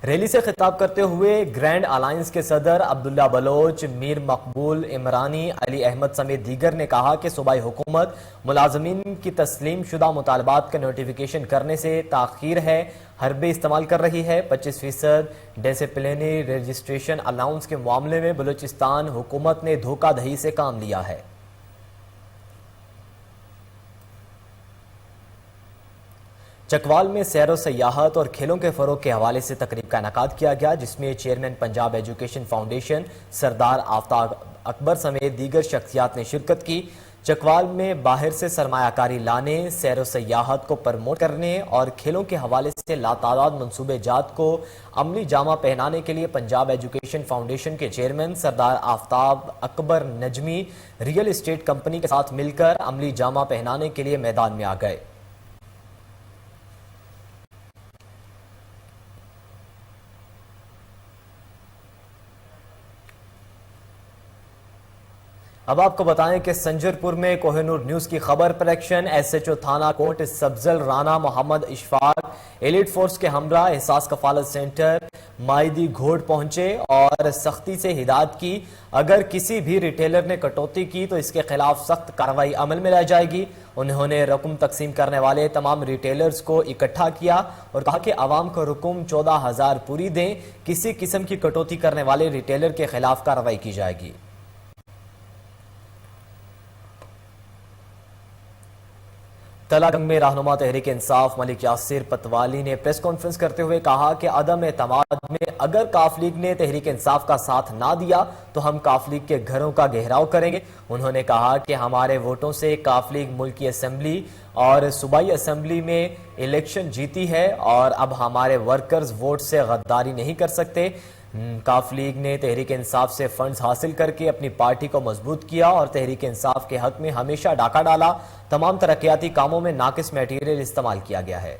ریلی سے خطاب کرتے ہوئے گرینڈ الائنس کے صدر عبداللہ بلوچ, میر مقبول عمرانی, علی احمد سمیت دیگر نے کہا کہ صوبائی حکومت ملازمین کی تسلیم شدہ مطالبات کا نوٹیفیکیشن کرنے سے تاخیر ہے, حربے استعمال کر رہی ہے. 25% ڈسپلنری رجسٹریشن الاؤنس کے معاملے میں بلوچستان حکومت نے دھوکہ دہی سے کام لیا ہے. چکوال میں سیر و سیاحت اور کھیلوں کے فروغ کے حوالے سے تقریب کا انعقاد کیا گیا, جس میں چیئرمین پنجاب ایجوکیشن فاؤنڈیشن سردار آفتاب اکبر سمیت دیگر شخصیات نے شرکت کی. چکوال میں باہر سے سرمایہ کاری لانے، سیر و سیاحت کو پرموٹ کرنے اور کھیلوں کے حوالے سے لاتعداد منصوبے جات کو عملی جامہ پہنانے کے لیے پنجاب ایجوکیشن فاؤنڈیشن کے چیئرمین سردار آفتاب اکبر نجمی ریئل اسٹیٹ کمپنی کے ساتھ مل کر عملی جامہ پہنانے کے لیے میدان میں آ گئے۔ اب آپ کو بتائیں کہ سنجر پور میں کوہ نور نیوز کی خبر پر ایکشن۔ ایس ایچ او تھانہ کوٹ سبزل رانا محمد اشفاق ایلیٹ فورس کے ہمراہ احساس کفالت سینٹر مائیدی گھوڑ پہنچے اور سختی سے ہدایت کی، اگر کسی بھی ریٹیلر نے کٹوتی کی تو اس کے خلاف سخت کارروائی عمل میں لائی جائے گی۔ انہوں نے رقم تقسیم کرنے والے تمام ریٹیلرز کو اکٹھا کیا اور کہا کہ عوام کو رقم 14,000 پوری دیں، کسی قسم کی کٹوتی کرنے والے ریٹیلر کے خلاف کارروائی کی جائے گی۔ تلا گنگ میں رہنما تحریک انصاف ملک یاسر پتوالی نے پریس کانفرنس کرتے ہوئے کہا کہ عدم اعتماد میں اگر کاف لیگ نے تحریک انصاف کا ساتھ نہ دیا تو ہم کاف لیگ کے گھروں کا گھیراؤ کریں گے۔ انہوں نے کہا کہ ہمارے ووٹوں سے کاف لیگ ملکی اسمبلی اور صوبائی اسمبلی میں الیکشن جیتی ہے اور اب ہمارے ورکرز ووٹ سے غداری نہیں کر سکتے۔ کاف لیگ نے تحریک انصاف سے فنڈز حاصل کر کے اپنی پارٹی کو مضبوط کیا اور تحریک انصاف کے حق میں ہمیشہ ڈاکہ ڈالا۔ تمام ترقیاتی کاموں میں ناقص میٹیریل استعمال کیا گیا ہے۔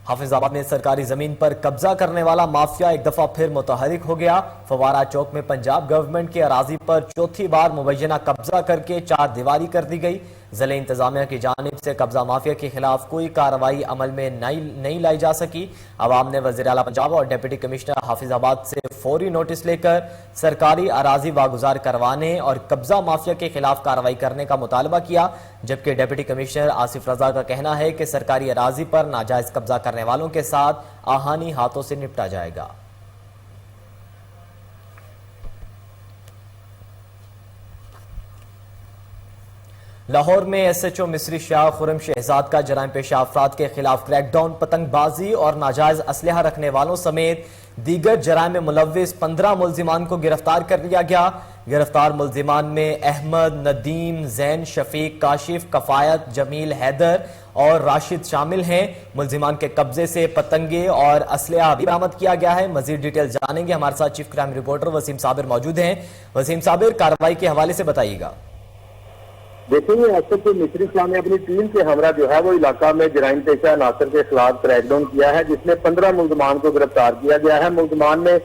حافظ آباد میں سرکاری زمین پر قبضہ کرنے والا مافیا ایک دفعہ پھر متحرک ہو گیا۔ فوارہ چوک میں پنجاب گورنمنٹ کے اراضی پر چوتھی بار مبینہ قبضہ کر کے 4 دیواری کر دی گئی۔ ضلع انتظامیہ کی جانب سے قبضہ مافیا کے خلاف کوئی کارروائی عمل میں نہیں لائی جا سکی۔ عوام نے وزیر اعلیٰ پنجاب اور ڈپٹی کمشنر حافظ آباد سے فوری نوٹس لے کر سرکاری اراضی واگزار کروانے اور قبضہ مافیا کے خلاف کارروائی کرنے کا مطالبہ کیا، جبکہ ڈپٹی کمشنر آصف رضا کا کہنا ہے کہ سرکاری اراضی پر ناجائز قبضہ کرنے والوں کے ساتھ آہانی ہاتھوں سے نپٹا جائے گا۔ لاہور میں ایس ایچ او مصری شاہ خرم شہزاد کا جرائم پیشہ افراد کے خلاف کریک ڈاؤن، پتنگ بازی اور ناجائز اسلحہ رکھنے والوں سمیت دیگر جرائم میں ملوث 15 ملزمان کو گرفتار کر لیا گیا۔ گرفتار ملزمان میں احمد، ندیم، زین، شفیق، کاشف، کفایت، جمیل، حیدر اور راشد شامل ہیں۔ ملزمان کے قبضے سے پتنگے اور اسلحہ بھی برآمد کیا گیا ہے۔ مزید ڈیٹیل جانیں گے، ہمارے ساتھ چیف کرائم رپورٹر وسیم صابر موجود ہیں۔ وسیم صابر، کارروائی کے حوالے سے بتائیے گا۔ دیکھیں گے ایس ایچ او مصری شاہ نے اپنی ٹیم کے ہمراہ جو ہے وہ علاقہ میں جرائم پیشہ عناصر کے خلاف کریک ڈاؤن کیا ہے، جس میں 15 ملزمان کو گرفتار کیا گیا ہے۔ ملزمان میں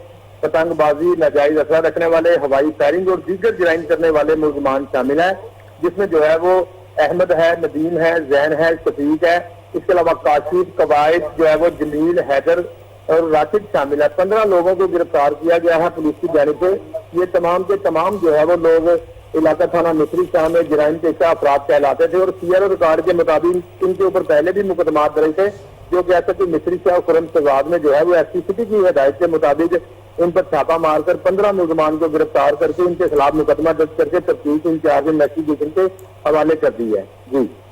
پتنگ بازی، ناجائز اسلحہ رکھنے والے، ہوائی فائرنگ اور دیگر جرائم کرنے والے ملزمان شامل ہیں، جس میں جو ہے وہ احمد ہے، ندیم ہے، زین ہے، شفیق ہے، اس کے علاوہ کاشف، قواعد جو ہے وہ جمیل، حیدر اور راشد شامل ہے۔ 15 لوگوں کو گرفتار کیا گیا ہے پولیس کی جانب سے۔ یہ تمام کے تمام جو ہے وہ لوگ علاقہ تھانہ مصری شاہ میں جرائم پیشہ افراد کہلاتے تھے اور سی آر او ریکارڈ کے مطابق ان کے اوپر پہلے بھی مقدمات درج تھے، جو کہ ایس ایچ او مصری شاہ خرم شہزاد میں جو ہے وہ ایس پی سٹی کی ہدایت کے مطابق ان پر چھاپا مار کر 15 ملزمان کو گرفتار کر کے ان کے خلاف مقدمہ درج کر کے تفتیش انچارج انویسٹیگیشن کے حوالے کر دی ہے۔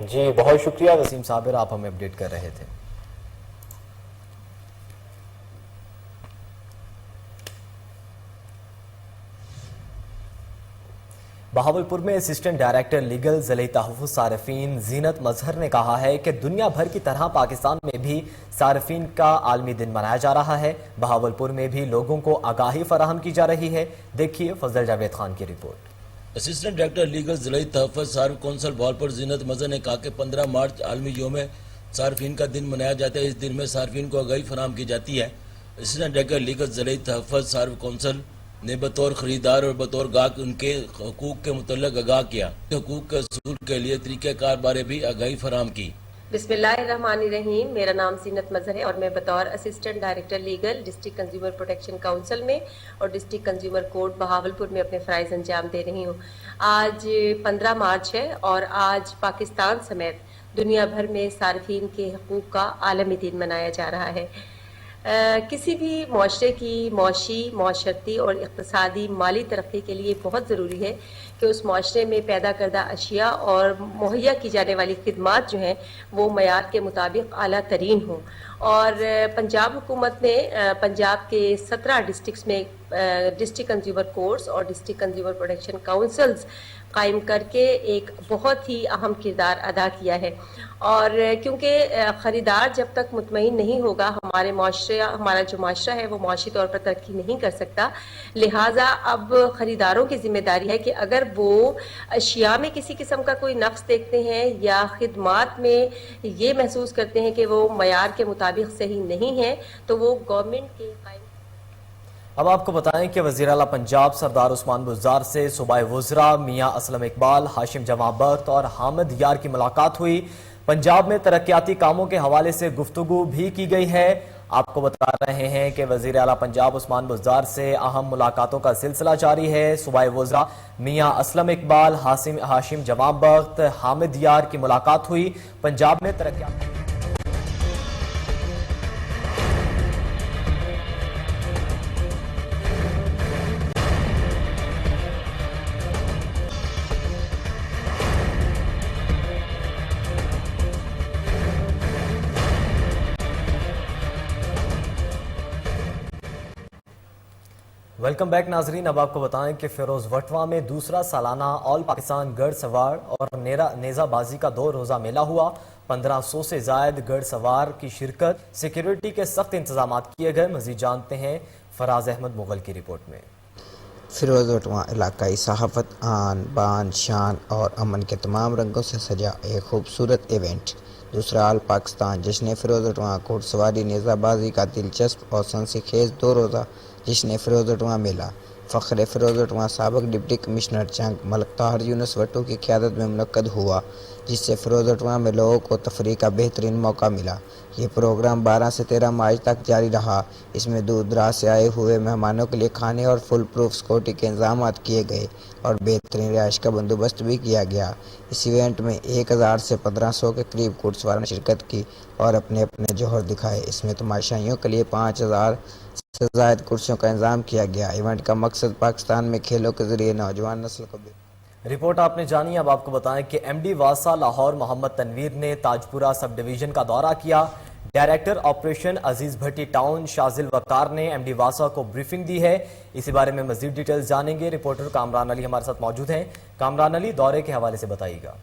جی بہت شکریہ وسیم صابر، آپ ہمیں اپڈیٹ کر رہے تھے۔ بہاولپور میں اسسٹنٹ ڈائریکٹر لیگل ضلعی تحفظ صارفین زینت مظہر نے کہا ہے کہ دنیا بھر کی طرح پاکستان میں بھی صارفین کا عالمی دن منایا جا رہا ہے۔ بہاولپور میں بھی لوگوں کو آگاہی فراہم کی جا رہی ہے۔ دیکھیے فضل جاوید خان کی رپورٹ۔ اسسٹنٹ ڈائریکٹر لیگل ضلعی تحفظ صارف کونسل بہاولپور زینت مظہر نے کہا کہ 15 مارچ عالمی یوم صارفین کا دن منایا جاتا ہے۔ اس دن میں صارفین کو آگاہی فراہم کی جاتی ہے۔ اسسٹنٹ ڈائریکٹر لیگل ضلعی تحفظ صارف کونسل نے بطور خریدار اور بطور گاہک ان کے حقوق کے متعلق آگاہ کیا، حقوق کے حصول کے لیے طریقہ کار بارے بھی آگاہی فراہم کی۔ بسم اللہ الرحمن الرحیم، میرا نام زینت مظہر ہے اور میں بطور assistant director legal district consumer protection council میں اور ڈسٹرکٹ کنزیومر کورٹ بہاولپور میں اپنے فرائض انجام دے رہی ہوں۔ آج 15 مارچ ہے اور آج پاکستان سمیت دنیا بھر میں صارفین کے حقوق کا عالمی دن منایا جا رہا ہے۔ کسی بھی معاشرے کی معاشی، معاشرتی اور اقتصادی مالی ترقی کے لیے بہت ضروری ہے کہ اس معاشرے میں پیدا کردہ اشیاء اور مہیا کی جانے والی خدمات جو ہیں وہ معیار کے مطابق اعلیٰ ترین ہوں، اور پنجاب حکومت نے پنجاب کے 17 ڈسٹرکٹس میں डिस्ट्रिक्ट कंज्यूमर कोर्ट्स और डिस्ट्रिक्ट कंज्यूमर प्रोटेक्शन काउंसिल्स कायम करके एक बहुत ही अहम किरदार अदा किया है। और क्योंकि ख़रीदार जब तक मुतमईन नहीं होगा हमारा जो माशरा है वो माशी तौर पर तरक्की नहीं कर सकता। लिहाजा अब ख़रीदारों की ज़िम्मेदारी है कि अगर वो अशिया में किसी किस्म का कोई नक्स देखते हैं या खिदमात में ये महसूस करते हैं कि वो मयार के मुताबिक सही नहीं है तो वो गवर्नमेंट के अब आपको बताएं कि वज़ीर आला पंजाब सरदार उस्मान बुज़दार से सूबाई वज़रा मियां असलम इकबाल, हाशिम जमां बख्त और हामिद यार की मुलाकात हुई। पंजाब में तरक्याती कामों के हवाले से गुफ्तगू भी की गई है। आपको बता रहे हैं कि वज़ीर आला पंजाब उस्मान बुज़दार से अहम मुलाकातों का सिलसिला जारी है। सूबाई वज़रा मियां असलम इकबाल, हाशिम जमां बख्त, हामिद यार की मुलाकात हुई। पंजाब में तरक्याती वेलकम बैक नाजरीन। अब आपको बताएं कि फिरोज वटवा में दूसरा सालाना ऑल पाकिस्तान गढ़ सवार और नेज़ाबाजी का 2 रोज़ा मेला हुआ। 1500 से जायद गढ़ सवार की शिरकत, सिक्योरिटी के सख्त इंतजाम किए गए। मजीद जानते हैं फराज अहमद मुगल की रिपोर्ट में। फिरोज वटवा इलाकाई सहाफत, आन बान शान और अमन के तमाम रंगों से सजा एक खूबसूरत इवेंट दूसरा ऑल पाकिस्तान जश्न फिरोज वटवा घुड़सवारी नेज़ाबाजी का दिलचस्प और सनसनीखेज 2 रोज़ा जश्न फिरोज वटवा मेला फ़ख्र फिरोज वटवा साबिक़ डिप्टी कमिश्नर जंग मलिक ताहिर यूनुस वटू की क़यादत में मुनक़्क़द हुआ, जिससे फिरोज वटवा में लोगों को तफरीह का बेहतरीन मौका मिला। ये प्रोग्राम 12 से 13 मार्च तक जारी रहा। इसमें दूर दराज से आए हुए मेहमानों के लिए खाने और फुल प्रूफ सिक्योरिटी के इंतजाम किए गए और बेहतरीन रिहाइश का बंदोबस्त भी किया गया। इस इवेंट में 1000 से 1500 के करीब घुड़सवारों ने शिरकत की और अपने अपने जौहर दिखाए। इसमें तमाशाइयों के लिए 5000 से ज़ायद कुर्सियों का इंतजाम किया गया। इवेंट का मकसद पाकिस्तान में खेलों के जरिए नौजवान नस्ल को रिपोर्ट आपने जानी। अब आपको बताएं कि एमडी वासा लाहौर मोहम्मद तनवीर ने ताजपुरा सब डिवीजन का दौरा किया। डायरेक्टर ऑपरेशन अजीज भट्टी टाउन शाजिल वकार ने एमडी वासा को ब्रीफिंग दी है। इसी बारे में मजीद डिटेल्स जानेंगे। रिपोर्टर कामरान अली हमारे साथ मौजूद हैं। कामरान अली, दौरे के हवाले से बताइएगा।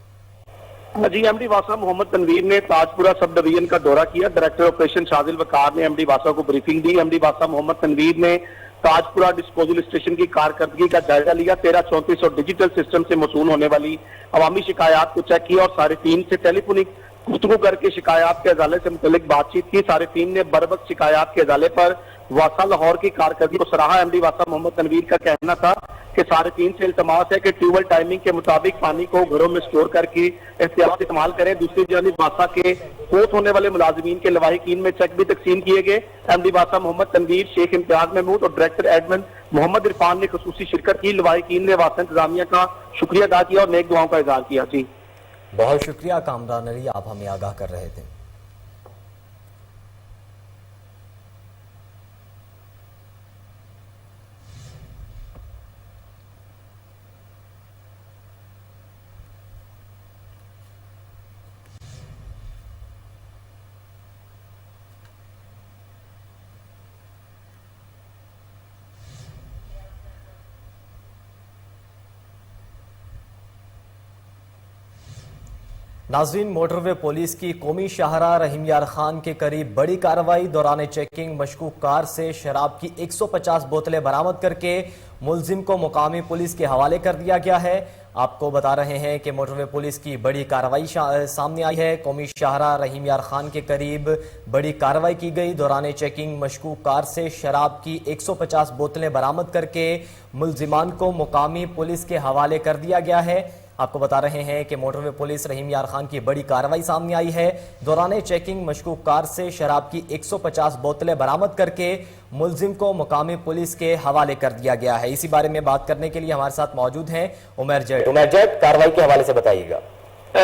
जी, एमडी वासा मोहम्मद तनवीर ने ताजपुरा सब डिवीजन का दौरा किया। डायरेक्टर ऑपरेशन शाजिल वकार ने एमडी वासा को ब्रीफिंग दी। एमडी वासा मोहम्मद तनवीर ने ताजपुरा डिस्पोजल स्टेशन की कारकर्दगी का जायजा लिया। 1334 और डिजिटल सिस्टम से मौसूल होने वाली अवामी शिकायत को चेक किया और सारिफीन से टेलीफोनिक गुफ्तगू करके शिकायत के अजाले से मुतल्लिक बातचीत की। सारिफीन ने बरवक्त शिकायत के अजाले पर वासा लाहौर की कारकर्दगी को सराहा। एमडी वासा मोहम्मद तनवीर का कहना था कि सारिफीन से इल्तमास है कि ट्यूबवेल टाइमिंग के मुताबिक पानी को घरों में स्टोर करके एहतियात इस्तेमाल करें। दूसरी जानिब वासा के फोत होने वाले मुलाजिमीन के लवाहिकीन में चेक भी तकसीम किए गए। एमडी वासा मोहम्मद तनवीर, शेख इम्तियाज महमूद और डायरेक्टर एडमिन मोहम्मद इरफान ने खुसूसी शिरकत की। लवाहिकीन ने वासा इंतजामिया का शुक्रिया अदा किया और नेक दुआओं का इजहार किया। जी, बहुत शुक्रिया कामरान अली, आप हमें आगाह कर रहे थे। नाज़रीन, मोटरवे पुलिस की कौमी शाहरा रहीम यार खान के करीब बड़ी कार्रवाई। दौरान चेकिंग मशकूक कार से शराब की 150 बोतलें बरामद करके मुलजिम को मुकामी पुलिस के हवाले कर दिया गया है। आपको बता रहे हैं कि मोटरवे पुलिस की बड़ी कार्रवाई सामने आई है। कौमी शाहरा रहीम यार खान के करीब बड़ी कार्रवाई की गई। दौरान चेकिंग मशकूक कार से शराब की 150 बोतलें बरामद करके मुलजिमान को मुकामी पुलिस के हवाले कर दिया गया है। आपको बता रहे हैं कि मोटरवे पुलिस रहीम यार खान की बड़ी कार्रवाई सामने आई है। दौरान चेकिंग मशकूक कार से शराब की 150 बोतलें बरामद करके मुलजिम को मुकामी पुलिस के हवाले कर दिया गया है। इसी बारे में बात करने के लिए हमारे साथ मौजूद हैं उमर जट, कार्रवाई के हवाले से बताइएगा।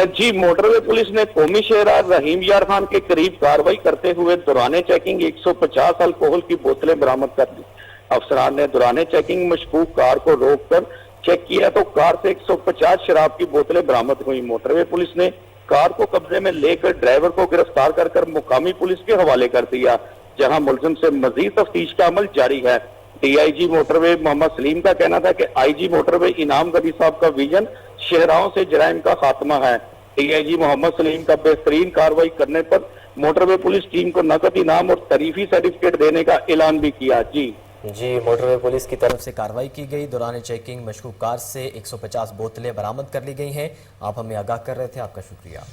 जी, मोटरवे पुलिस ने कौमी शहरा रहीम यार खान के करीब कार्रवाई करते हुए दौरान चेकिंग 150 अल्कोहल की बोतलें बरामद कर दी। अफसरान ने दौरान चेकिंग मशकूक कार को रोककर चेक किया तो कार से 150 शराब की बोतलें बरामद हुई। मोटरवे पुलिस ने कार को कब्जे में लेकर ड्राइवर को गिरफ्तार कर मुकामी पुलिस के हवाले कर दिया, जहां मुलजिम से मजीद तफ्तीश का अमल जारी है। DIG मोटरवे मोहम्मद सलीम का कहना था कि IG मोटरवे इनाम गदी साहब का विजन शहराओं से जराइम का खात्मा है। DIG मोहम्मद सलीम का बेहतरीन कार्रवाई करने पर मोटरवे पुलिस टीम को नकद इनाम और तारीफी सर्टिफिकेट देने का ऐलान भी किया। जी मोटरवे पुलिस की तरफ से कार्रवाई की गई। दौरान चेकिंग मशकूक कार से 150 बोतलें बरामद कर ली गई हैं। आप हमें आगाह कर रहे थे, आपका शुक्रिया।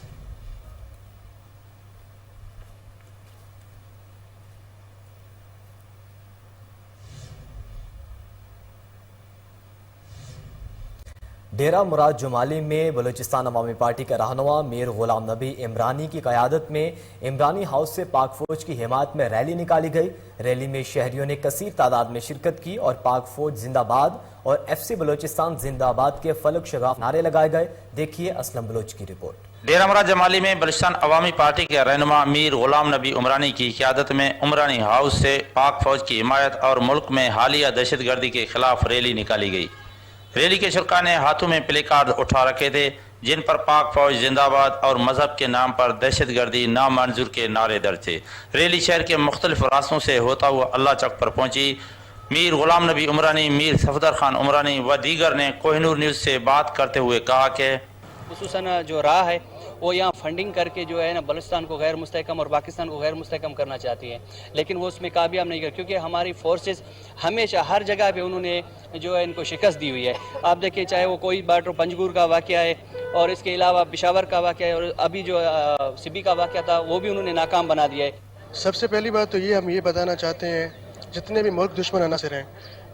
डेरा मुराद जुमाली में बलूचिस्तान अवामी पार्टी का रहनुमा मीर गुलाम नबी इमरानी की क़यादत में इमरानी हाउस से पाक फौज की हिमायत में रैली निकाली गई। रैली में शहरियों ने कसीर तादाद में शिरकत की और पाक फौज जिंदाबाद और FC बलूचिस्तान जिंदाबाद के फलक शगाफ नारे लगाए गए। देखिए असलम बलोच की रिपोर्ट। डेरा मुराद जमाली में बलूचिस्तान अवामी पार्टी के रहनुमा मीर गुलाम नबी उमरानी की क़यादत में उमरानी हाउस से पाक फौज की हिमायत और मुल्क में हालिया दहशतगर्दी के खिलाफ रैली निकाली गई। रैली के शुरा ने हाथों में प्ले कार्ड उठा रखे थे जिन पर पाक फौज जिंदाबाद और मजहब के नाम पर दहशतगर्दी नामंजूर के नारे दर्ज थे। रैली शहर के मुख्तलिफ रास्तों से होता हुआ अल्लाह चौक पर पहुंची। मीर गुलाम नबी उमरानी, मीर सफदर खान उमरानी व दीगर ने कोहिनूर न्यूज़ से बात करते हुए कहा कि खुसूसन जो राह है वो यहाँ फंडिंग करके जो है ना बलूचिस्तान को गैर मुस्तहकम और पाकिस्तान को गैर मुस्तहकम करना चाहती है, लेकिन वो उसमें कामयाब नहीं कर, क्योंकि हमारी फोर्सेस हमेशा हर जगह पे उन्होंने जो है इनको शिकस्त दी हुई है। आप देखिए चाहे वो कोई बाटो पंजगुर का वाक़या है और इसके अलावा पेशावर का वाक़या है और अभी जो सिबी का वाक़या था वो भी उन्होंने नाकाम बना दिया है। सबसे पहली बात तो ये हम ये बताना चाहते हैं जितने भी मुल्क दुश्मन अनासर हैं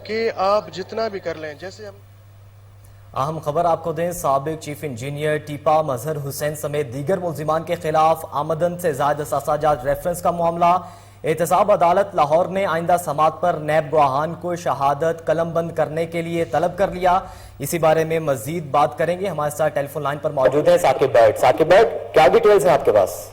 कि आप जितना भी कर लें, जैसे हम अहम खबर आपको दें, साबिक चीफ इंजीनियर टीपा मजहर हुसैन समेत दीगर मुल्जिमान के खिलाफ आमदन से ज़ायद साजात रेफरेंस का मामला। एहतसाब अदालत लाहौर ने आइंदा समात पर नैब गवाहान को शहादत कलम बंद करने के लिए तलब कर लिया। इसी बारे में मजीद बात करेंगे। हमारे साथ टेलीफोन लाइन पर मौजूद है साकिब बैठ, क्या डिटेल्स हैं आपके पास?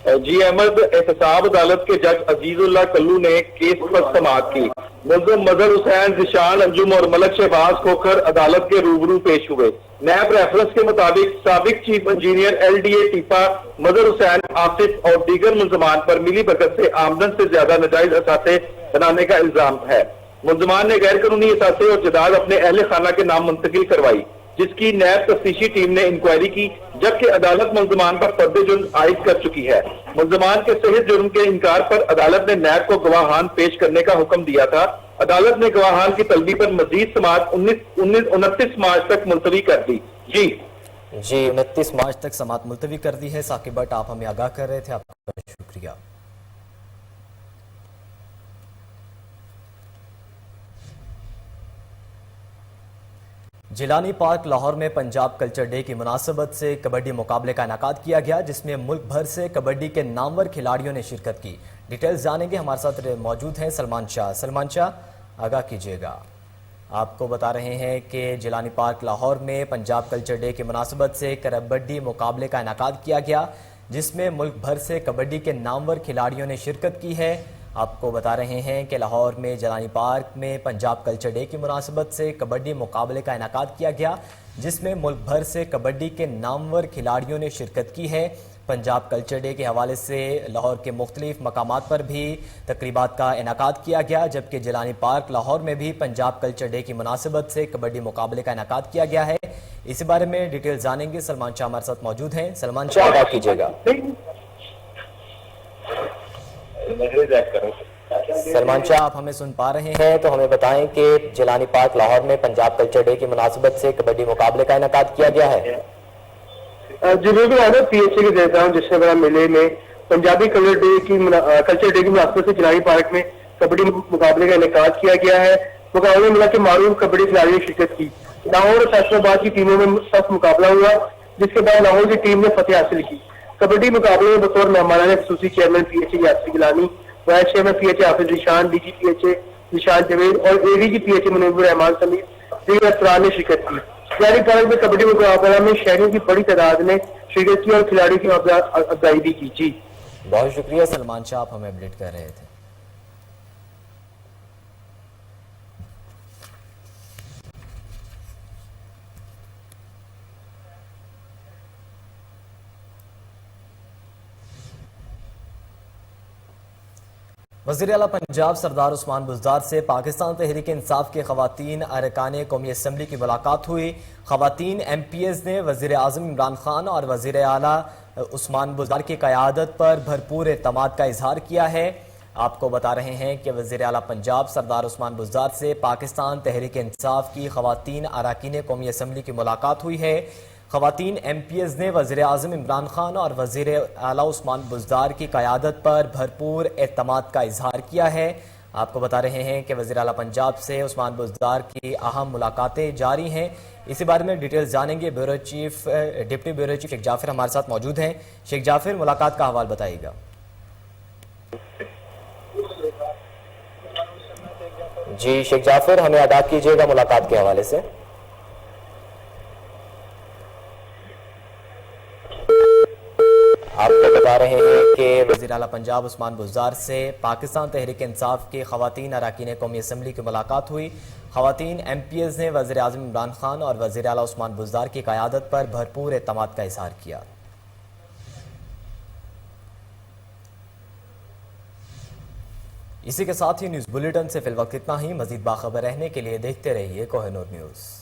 जी अहमद, एहतसाब अदालत के जज अजीजुल्लाह कल्लू ने केस पर समाअत की। मुल्ज़िम मजहर हुसैन, जिशान अंजुम और मलक शहबाज खोखर अदालत के रूबरू पेश हुए। नैब रेफरेंस के मुताबिक साबिक चीफ इंजीनियर LDA टीपा मजहर हुसैन, आसिफ और दीगर मुल्ज़मान पर मिली भगत से आमदन से ज्यादा नाजायज असासे बनाने का इल्जाम है। मुल्ज़मान ने गैर कानूनी असासे और जदाद अपने अहले खाना के नाम मुंतकिल करवाई, जिसकी नैब तफ्तीशी टीम ने इंक्वायरी की, जबकि अदालत मुल्ज़मान पर फर्द जुर्म आयद कर चुकी है। मुल्ज़मान के सही जुर्म के इनकार पर अदालत ने नैब को गवाहान पेश करने का हुक्म दिया था। अदालत ने गवाहान की तलबी पर मजीद समाअत 29 मार्च तक मुलतवी कर दी। जी 29 मार्च तक समाअत मुलतवी कर दी है। साकिब भट्ट, आप हमें आगाह कर रहे थे, आपका शुक्रिया। जिलानी पार्क लाहौर में पंजाब कल्चर डे की मुनासबत से कबड्डी मुकाबले का इनेकाद किया गया, जिसमें मुल्क भर से कबड्डी के नामवर खिलाड़ियों ने शिरकत की। डिटेल्स जानेंगे, हमारे साथ मौजूद हैं सलमान शाह, आगाह कीजिएगा। आपको बता रहे हैं कि जिलानी पार्क लाहौर में पंजाब कल्चर डे की मुनासबत से कबड्डी मुकाबले का इनेकाद किया गया, जिसमें मुल्क भर से कबड्डी के नामवर खिलाड़ियों ने शिरकत की है। आपको बता रहे हैं कि लाहौर में जिलानी पार्क में पंजाब कल्चर डे की मुनासबत से कबड्डी मुकाबले का इनेकाद किया गया, जिसमें मुल्क भर से कबड्डी के नामवर खिलाड़ियों ने शिरकत की है। पंजाब कल्चर डे के हवाले से लाहौर के मुख्तलिफ मकामात पर भी तकरीबात का इनेकाद किया गया, जबकि जिलानी पार्क लाहौर में भी पंजाब कल्चर डे की मुनासबत से कबड्डी मुकाबले का इनेकाद किया गया है। इसी बारे में डिटेल जानेंगे, सलमान शाह हमारे साथ मौजूद हैं। सलमान शाह, आगाह कीजिएगा। सलमान शाह, आप हमें सुन पा रहे हैं तो हमें बताएं कि जिलानी पार्क लाहौर में पंजाब कल्चर डे की मुनासबत से कबड्डी मुकाबले का इनेकाद किया गया है। जी बिल्कुल, PHA के देता हूँ जिससे बड़ा मेले में पंजाबी कल्चर डे की मुनासबत से जिलानी पार्क में कबड्डी मुकाबले का इनेकाद किया गया है। मुकाबले में मिला के मारूफ कबड्डी खिलाड़ियों ने शिरकत की। लाहौर और फैसलाबाद की टीमों में सख्त मुकाबला हुआ, जिसके बाद लाहौर की टीम ने फतेह हासिल की। कबड्डी मुकाबले में बतौर मेहमान खसूसी chairman PHA Yasir Gilani, vice chairman PHA Hafiz Rishan, DG PHA निशान जवेद और ADG PHA मुनीबुर रहमान समेत दीगर अफसरान ने शिरकत की। जिलानी पार्क में कबड्डी मुकाबला में शहरियों की बड़ी तादाद ने शिरकत की और खिलाड़ियों की अफजाई भी की। जी बहुत शुक्रिया सलमान शाह, आप हमें अपडेट कर रहे थे। وزیر اعلیٰ پنجاب سردار عثمان بزدار سے پاکستان تحریک انصاف کے خواتین ارکان قومی اسمبلی کی ملاقات ہوئی۔ خواتین ایم پی ایز نے وزیر اعظم عمران خان اور وزیر اعلیٰ عثمان بزدار کی قیادت پر بھرپور اعتماد کا اظہار کیا ہے۔ آپ کو بتا رہے ہیں کہ وزیر اعلیٰ پنجاب سردار عثمان بزدار سے پاکستان تحریک انصاف کی خواتین اراکین قومی اسمبلی کی ملاقات ہوئی ہے۔ خواتین ایم پی ایز نے وزیر اعظم عمران خان اور وزیر اعلیٰ عثمان بزدار کی قیادت پر بھرپور اعتماد کا اظہار کیا ہے۔ آپ کو بتا رہے ہیں کہ وزیر اعلیٰ پنجاب سے عثمان بزدار کی اہم ملاقاتیں جاری ہیں۔ اسی بارے میں ڈیٹیل جانیں گے ڈپٹی بیورو چیف شیخ جعفر ہمارے ساتھ موجود ہیں۔ شیخ جعفر، ملاقات کا حوال بتائیے گا۔ جی شیخ جعفر، ہمیں ادا کیجیے گا ملاقات کے حوالے سے۔ آپ کو بتا رہے ہیں کہ وزیر اعلیٰ پنجاب عثمان بزدار سے پاکستان تحریک انصاف کی خواتین اراکین قومی اسمبلی کی ملاقات ہوئی۔ خواتین ایم پی ایز نے وزیر اعظم عمران خان اور وزیر اعلیٰ عثمان بزدار کی قیادت پر بھرپور اعتماد کا اظہار کیا۔ اسی کے ساتھ ہی نیوز بلیٹن سے فی الوقت اتنا ہی۔ مزید باخبر رہنے کے لیے دیکھتے رہیے کوہ نور نیوز۔